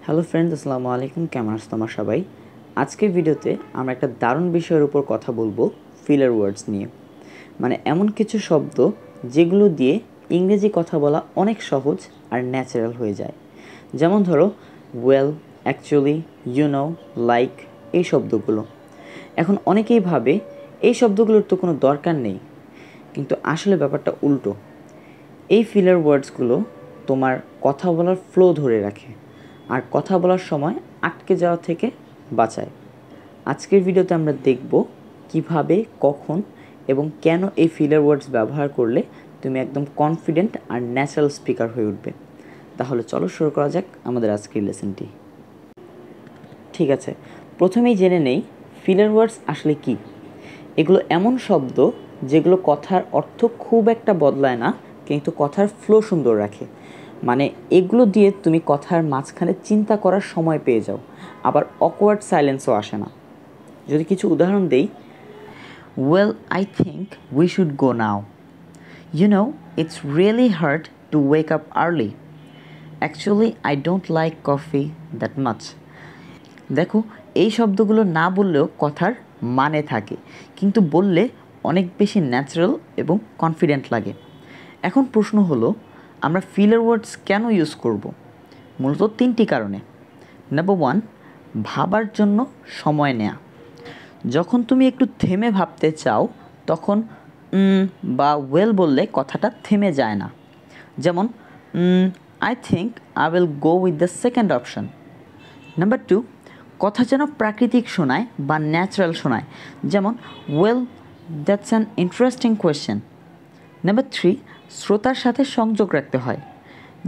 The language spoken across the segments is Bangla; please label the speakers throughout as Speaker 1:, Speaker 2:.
Speaker 1: হ্যালো ফ্রেন্ডস, আসসালামু আলাইকুম। কেমন আছো তোমরা সবাই? আজকের ভিডিওতে আমরা একটা দারুণ বিষয়ের উপর কথা বলবো, ফিলার ওয়ার্ডস নিয়ে। মানে এমন কিছু শব্দ যেগুলো দিয়ে ইংরেজি কথা বলা অনেক সহজ আর ন্যাচারাল হয়ে যায়। যেমন ধরো well, actually, you know, like, এই শব্দগুলো। এখন অনেকেই ভাবে এই শব্দগুলোর তো কোনো দরকার নেই, কিন্তু আসলে ব্যাপারটা উল্টো। এই ফিলার ওয়ার্ডসগুলো তোমার কথা বলার ফ্লো ধরে রাখে আর কথা বলার সময় আটকে যাওয়া থেকে বাঁচায়। আজকের ভিডিওতে আমরা দেখব কিভাবে, কখন এবং কেন এই ফিলার ওয়ার্ডস ব্যবহার করলে তুমি একদম কনফিডেন্ট আর ন্যাচারাল স্পিকার হয়ে উঠবে। তাহলে চলো শুরু করা যাক আমাদের আজকের লেসনটি। ঠিক আছে, প্রথমেই জেনে নেই ফিলার ওয়ার্ডস আসলে কি। এগুলো এমন শব্দ যেগুলো কথার অর্থ খুব একটা বদলায় না, কিন্তু কথার ফ্লো সুন্দর রাখে। মানে এগুলো দিয়ে তুমি কথার মাঝখানে চিন্তা করার সময় পেয়ে যাও, আবার অকওয়ার্ড সাইলেন্সও আসে না। যদি কিছু উদাহরণ দেই, well, I think we should go now. You know, it's really hard to wake up early. Actually I don't like coffee that much. দেখো, এই শব্দগুলো না বললেও কথার মানে থাকে, কিন্তু বললে অনেক বেশি ন্যাচারাল এবং কনফিডেন্ট লাগে। এখন প্রশ্ন হলো, আমরা ফিলার ওয়ার্ডস কেন ইউজ করব? মূলত তিনটি কারণে। নাম্বার 1, ভাবার জন্য সময় নেয়া। যখন তুমি একটু থেমে ভাবতে চাও, তখন বা ওয়েল বললে কথাটা থেমে যায় না। যেমন I think I will go with the second option. Number 2, কথা যেন প্রাকৃতিক শোনায় বা ন্যাচারাল শোনায়। যেমন well, that's an interesting question. Number 3, শ্রোতার সাথে সংযোগ রাখতে হয়।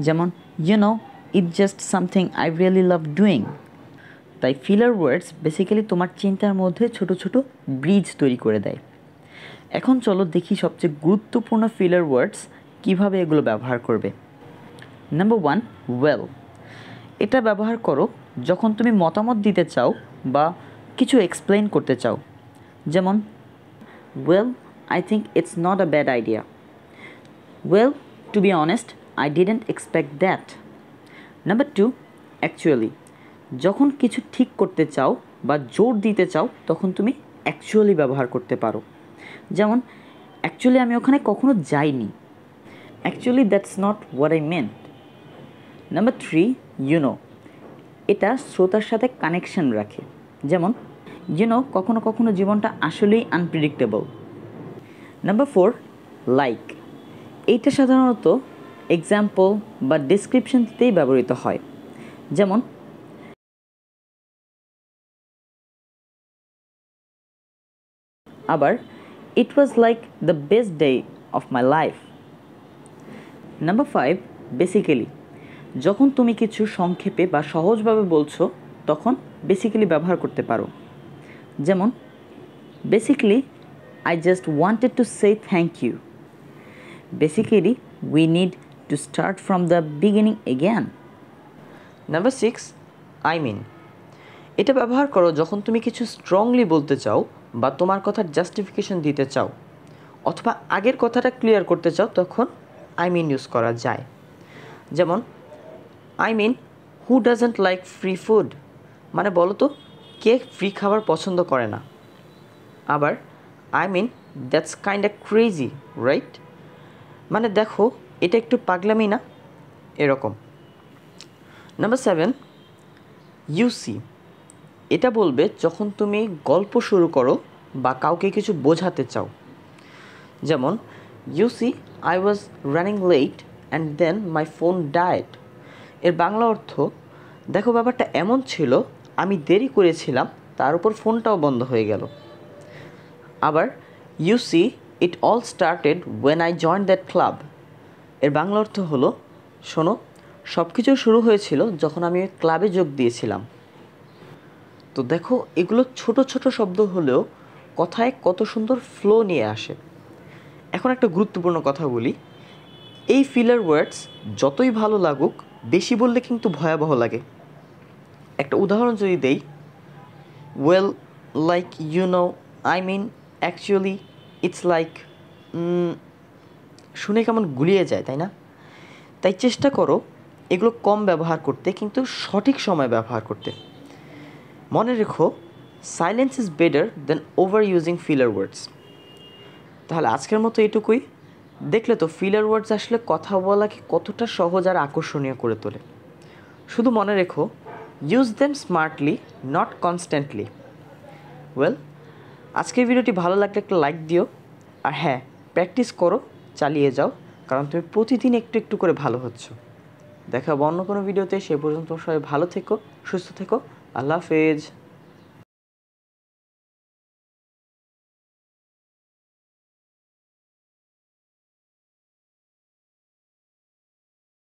Speaker 1: যেমন you know, it just something I really love doing. তাই ফিলার ওয়ার্ডস বেসিক্যালি তোমার চিন্তার মধ্যে ছোট ছোট ব্রিজ তৈরি করে দেয়। এখন চলো দেখি সবচেয়ে গুরুত্বপূর্ণ ফিলার ওয়ার্ডস কীভাবে এগুলো ব্যবহার করবে। Number 1, well. এটা ব্যবহার করো যখন তুমি মতামত দিতে চাও বা কিছু এক্সপ্লেইন করতে চাও। যেমন well, I think it's not a bad idea. Well, to be honest, I didn't expect that. Number 2, actually. যখন কিছু ঠিক করতে চাও বা জোর দিতে চাও, তখন তুমি অ্যাকচুয়ালি ব্যবহার করতে পারো। যেমন অ্যাকচুয়ালি আমি ওখানে কখনো যাইনি। Actually that's not what I meant. Number 3, you know. এটা শ্রোতার সাথে কানেকশন রাখে। যেমন ইউ নো, কখনো কখনো জীবনটা আসলেই আনপ্রেডিক্টেবল। Number 4, like. এইটা সাধারণত এক্সাম্পল বা ডেসক্রিপশন দিতেই ব্যবহৃত হয়। যেমন আবার it was like the best day of my life. Number 5, basically. যখন তুমি কিছু সংক্ষেপে বা সহজভাবে বলছো, তখন বেসিক্যালি ব্যবহার করতে পারো। যেমন basically I just wanted to say thank you. Basically we need to start from the beginning again. Number 6, I mean. এটা ব্যবহার করো যখন তুমি কিছু স্ট্রংলি বলতে চাও বা তোমার কথার জাস্টিফিকেশন দিতে চাও, অথবা আগের কথাটা ক্লিয়ার করতে চাও, তখন আই মিন ইউজ করা যায়। যেমন I mean, who doesn't like free food. মানে বলো তো, কে ফ্রি খাবার পছন্দ করে না। আবার I mean, that's kind a crazy, right? মানে দেখো, এটা একটু পাগলামি না, এরকম। Number 7, you see. এটা বলবে যখন তুমি গল্প শুরু করো বা কাউকে কিছু বোঝাতে চাও। যেমন you see, I was running late and then my phone died. এর বাংলা অর্থ, দেখো ব্যাপারটা এমন ছিল, আমি দেরি করেছিলাম, তার উপর ফোনটাও বন্ধ হয়ে গেল। আবার you see, it all started when I joined that club. এর বাংলা অর্থ হলো, শোনো, সব কিছু শুরু হয়েছিল যখন আমি ওই ক্লাবে যোগ দিয়েছিলাম। তো দেখো, এগুলো ছোট ছোট শব্দ হলেও কথায় কত সুন্দর ফ্লো নিয়ে আসে। এখন একটা গুরুত্বপূর্ণ কথা বলি, এই ফিলার ওয়ার্ডস যতই ভালো লাগুক, বেশি বললে কিন্তু ভয়াবহ লাগে। একটা উদাহরণ যদি দেই, well, like, you know, I mean, actually, it's like, শুনে কেমন গুলিয়ে যায়, তাই না? তাই চেষ্টা করো এগুলো কম ব্যবহার করতে, কিন্তু সঠিক সময় ব্যবহার করতে। মনে রেখো, silence is better than over using filler words. তাহলে আজকের মতো এটুকুই। দেখলে তো ফিলার ওয়ার্ডস আসলে কথা বলাকে কতটা সহজ আর আকর্ষণীয় করে তোলে। শুধু মনে রেখো, use them smartly, not constantly. Well, আজকের ভিডিওটি ভালো লাগলে একটা লাইক দিও, আর হ্যাঁ, প্র্যাকটিস করো, চালিয়ে যাও, কারণ তুমি প্রতিদিন একটু একটু করে ভালো হচ্ছ। দেখা হবে অন্য কোনো ভিডিওতে। সে পর্যন্ত সবাই ভালো থেকো, সুস্থ থেকো। আল্লাহ হাফেজ।